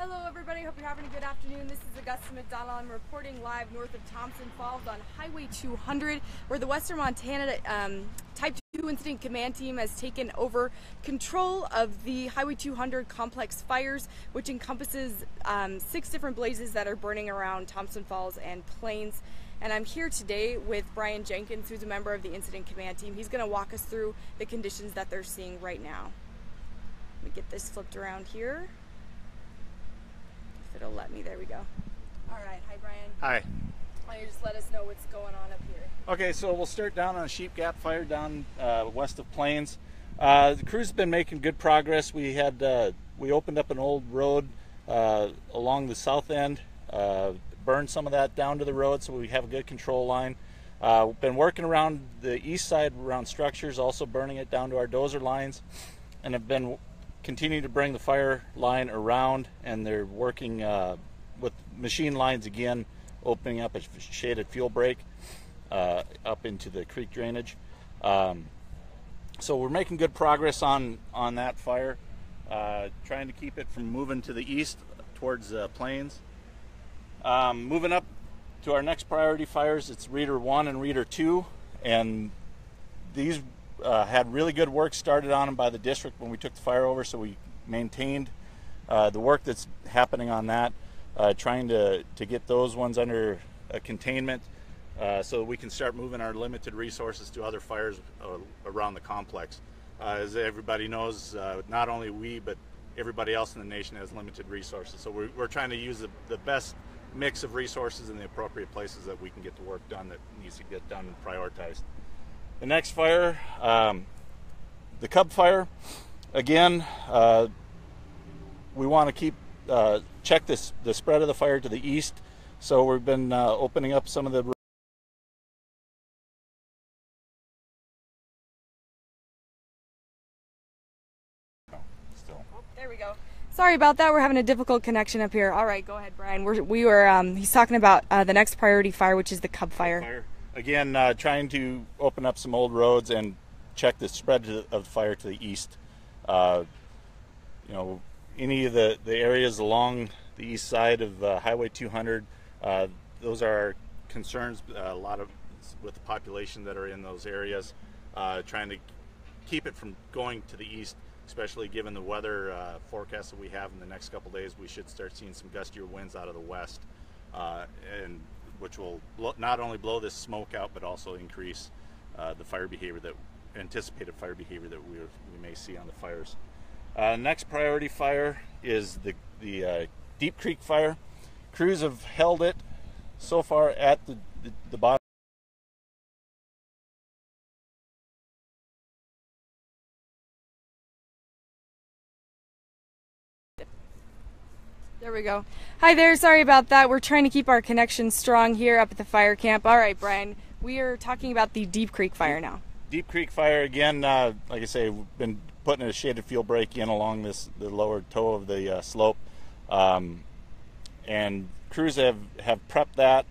Hello everybody, hope you're having a good afternoon. This is Augusta McDonald. I'm reporting live north of Thompson Falls on Highway 200, where the Western Montana Type 2 Incident Command Team has taken over control of the Highway 200 complex fires, which encompasses 6 different blazes that are burning around Thompson Falls and Plains. And I'm here today with Brian Jenkins, who's a member of the Incident Command Team. He's going to walk us through the conditions that they're seeing right now. Let me get this flipped around here. If it'll let me, there we go. All right, hi Brian. Hi. Why don't you just let us know what's going on up here? Okay, so we'll start down on a Sheep Gap fire down west of Plains. The crew's been making good progress. We opened up an old road along the south end, burned some of that down to the road so we have a good control line. We've been working around the east side around structures, also burning it down to our dozer lines, and have been continue to bring the fire line around, and they're working with machine lines again, opening up a shaded fuel break up into the creek drainage. So we're making good progress on that fire, trying to keep it from moving to the east towards Plains. Moving up to our next priority fires, it's Reader 1 and Reader 2, and these had really good work started on them by the district when we took the fire over, so we maintained the work that's happening on that, trying to get those ones under containment so that we can start moving our limited resources to other fires around the complex. As everybody knows, not only we, but everybody else in the nation has limited resources, so we're trying to use the best mix of resources in the appropriate places that we can get the work done that needs to get done and prioritized. The next fire, the Cub fire, again, we want to keep check the spread of the fire to the east, so we've been opening up some of the There we go. Sorry about that. We're having a difficult connection up here. All right, go ahead, Brian. He's talking about the next priority fire, which is the Cub fire. Again, trying to open up some old roads and check the spread of the fire to the east. Any of the areas along the east side of Highway 200, those are our concerns. A lot of with the population that are in those areas, trying to keep it from going to the east, especially given the weather forecast that we have in the next couple days. We should start seeing some gustier winds out of the west, and which will not only blow this smoke out, but also increase the fire behavior anticipated fire behavior that we may see on the fires. Next priority fire is the Deep Creek fire. Crews have held it so far at the bottom. There we go. Hi there, sorry about that. We're trying to keep our connection strong here up at the fire camp. All right, Brian, we are talking about the Deep Creek fire now. Deep Creek fire, again, like I say, we've been putting a shaded fuel break in along the lower toe of the slope. And crews have prepped that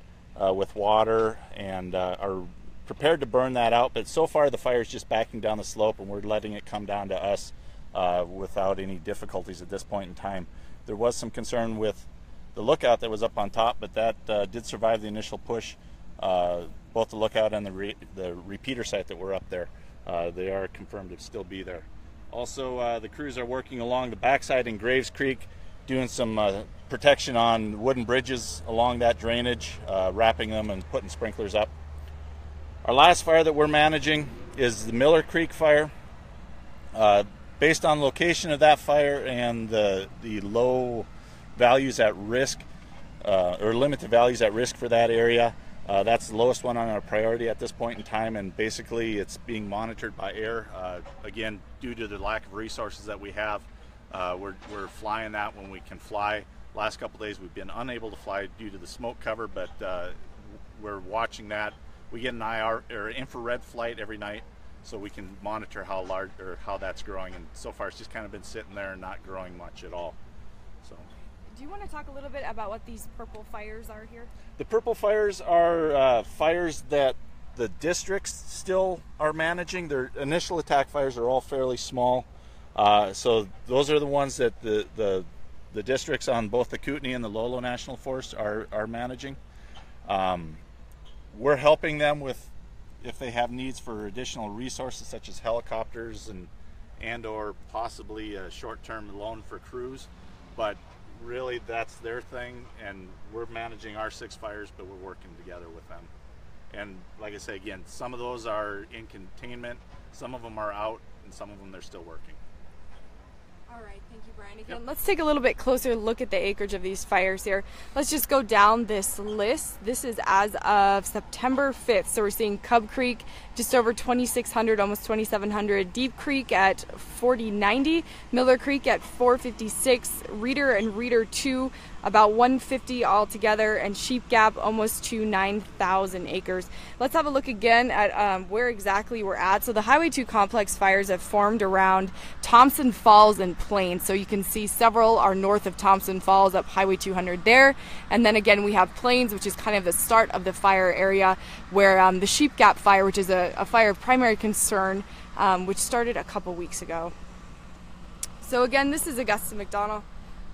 with water and are prepared to burn that out. But so far the fire is just backing down the slope, and we're letting it come down to us without any difficulties at this point in time. There was some concern with the lookout that was up on top, but that did survive the initial push. Both the lookout and the repeater site that were up there, they are confirmed to still be there. Also, the crews are working along the backside in Graves Creek, doing some protection on wooden bridges along that drainage, wrapping them and putting sprinklers up. Our last fire that we're managing is the Miller Creek fire. Based on location of that fire and the low values at risk, or limited values at risk for that area, that's the lowest one on our priority at this point in time, and basically it's being monitored by air. Again, due to the lack of resources that we have, we're flying that when we can fly. Last couple days we've been unable to fly due to the smoke cover, but we're watching that. We get an IR or infrared flight every night, so we can monitor how large or how that's growing, and so far it's just kind of been sitting there and not growing much at all. So, do you want to talk a little bit about what these purple fires are here? The purple fires are fires that the districts still are managing. Their initial attack fires are all fairly small, so those are the ones that the the districts on both the Kootenai and the Lolo National Forest are managing. We're helping them with if they have needs for additional resources such as helicopters and or possibly a short-term loan for crews, but really that's their thing, and we're managing our 6 fires, but we're working together with them. And like I say again, some of those are in containment, some of them are out, and some of them they're still working. All right, thank you, Brian. Again, let's take a little bit closer look at the acreage of these fires here. Let's just go down this list. This is as of September 5th. So we're seeing Cub Creek just over 2,600, almost 2,700. Deep Creek at 4,090. Miller Creek at 456. Reeder and Reeder 2 about 150 altogether, and Sheep Gap almost to 9,000 acres. Let's have a look again at where exactly we're at. So the Highway 2 complex fires have formed around Thompson Falls and Plains. So you can see several are north of Thompson Falls up Highway 200 there. And then again we have Plains, which is kind of the start of the fire area, where the Sheep Gap fire, which is a fire of primary concern, which started a couple weeks ago. So again, this is Augusta McDonald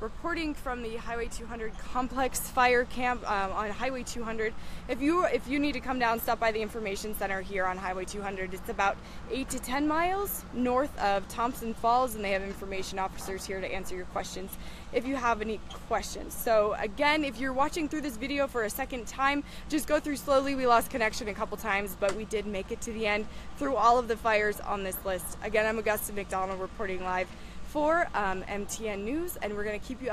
reporting from the Highway 200 complex fire camp on Highway 200. If you need to come down, stop by the information center here on Highway 200. It's about 8 to 10 miles north of Thompson Falls, and they have information officers here to answer your questions if you have any questions. So again, if you're watching through this video for a second time, just go through slowly. We lost connection a couple times, but we did make it to the end through all of the fires on this list. Again, I'm Augusta McDonald reporting live for MTN News, and we're going to keep you